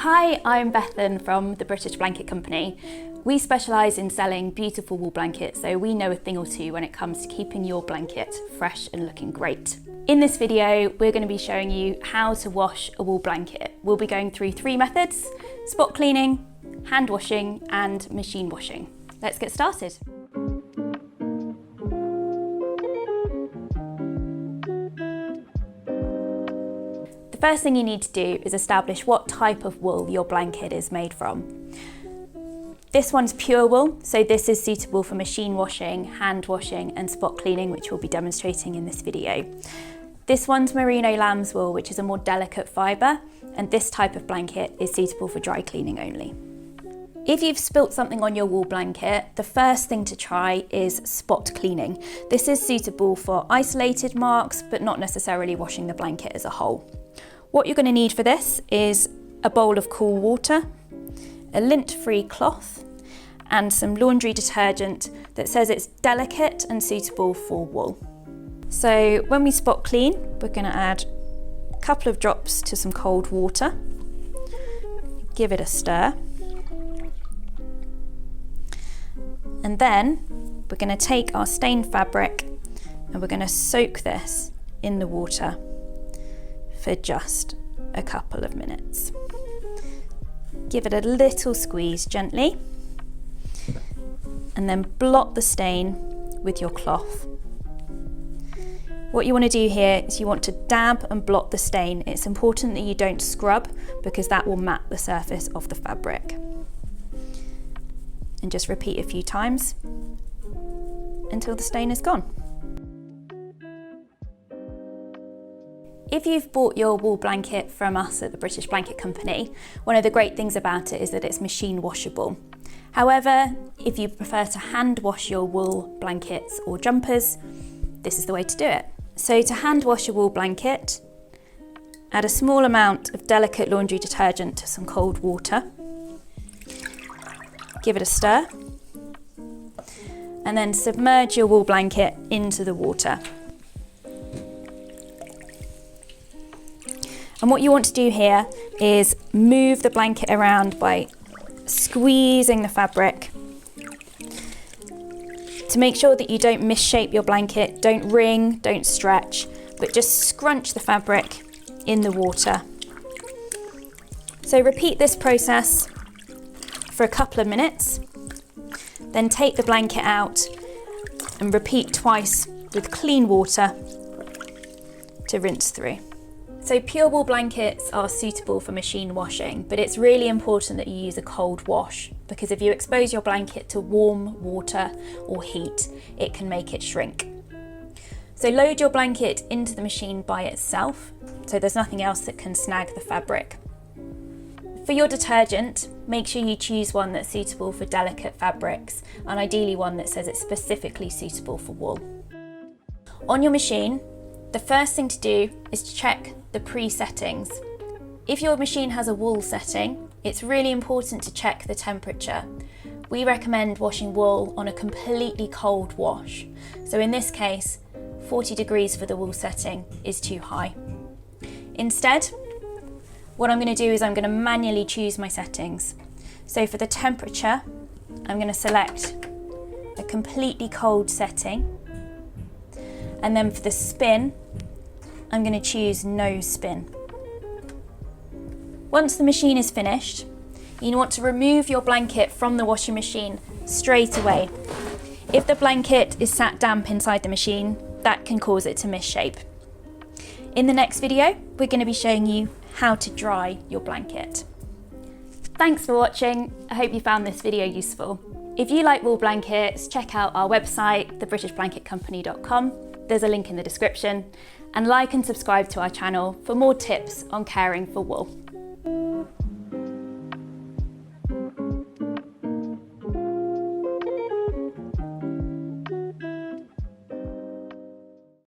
Hi, I'm Bethan from the British Blanket Company. We specialise in selling beautiful wool blankets, so we know a thing or two when it comes to keeping your blanket fresh and looking great. In this video, we're going to be showing you how to wash a wool blanket. We'll be going through 3 methods: spot cleaning, hand washing and machine washing. Let's get started. The first thing you need to do is establish what type of wool your blanket is made from. This one's pure wool, so this is suitable for machine washing, hand washing and spot cleaning, which we'll be demonstrating in this video. This one's merino lamb's wool, which is a more delicate fibre, and this type of blanket is suitable for dry cleaning only. If you've spilt something on your wool blanket, the first thing to try is spot cleaning. This is suitable for isolated marks, but not necessarily washing the blanket as a whole. What you're going to need for this is a bowl of cool water, a lint-free cloth, and some laundry detergent that says it's delicate and suitable for wool. So when we spot clean, we're going to add a couple of drops to some cold water, give it a stir, and then we're going to take our stained fabric and we're going to soak this in the water for just a couple of minutes. Give it a little squeeze gently and then blot the stain with your cloth. What you want to do here is you want to dab and blot the stain. It's important that you don't scrub because that will mat the surface of the fabric. And just repeat a few times until the stain is gone. If you've bought your wool blanket from us at the British Blanket Company, one of the great things about it is that it's machine washable. However, if you prefer to hand wash your wool blankets or jumpers, this is the way to do it. So to hand wash a wool blanket, add a small amount of delicate laundry detergent to some cold water, give it a stir, and then submerge your wool blanket into the water. And what you want to do here is move the blanket around by squeezing the fabric to make sure that you don't misshape your blanket, don't wring, don't stretch, but just scrunch the fabric in the water. So repeat this process for a couple of minutes, then take the blanket out and repeat twice with clean water to rinse through. So pure wool blankets are suitable for machine washing, but it's really important that you use a cold wash because if you expose your blanket to warm water or heat, it can make it shrink. So load your blanket into the machine by itself, so there's nothing else that can snag the fabric. For your detergent, make sure you choose one that's suitable for delicate fabrics, and ideally one that says it's specifically suitable for wool. On your machine, the first thing to do is to check the pre-settings. If your machine has a wool setting, it's really important to check the temperature. We recommend washing wool on a completely cold wash. So in this case, 40 degrees for the wool setting is too high. Instead, what I'm going to do is I'm going to manually choose my settings. So for the temperature, I'm going to select a completely cold setting. And then for the spin, I'm going to choose no spin. Once the machine is finished, you want to remove your blanket from the washing machine straight away. If the blanket is sat damp inside the machine, that can cause it to misshape. In the next video, we're going to be showing you how to dry your blanket. Thanks for watching. I hope you found this video useful. If you like wool blankets, check out our website, thebritishblanketcompany.com. There's a link in the description, and like and subscribe to our channel for more tips on caring for wool.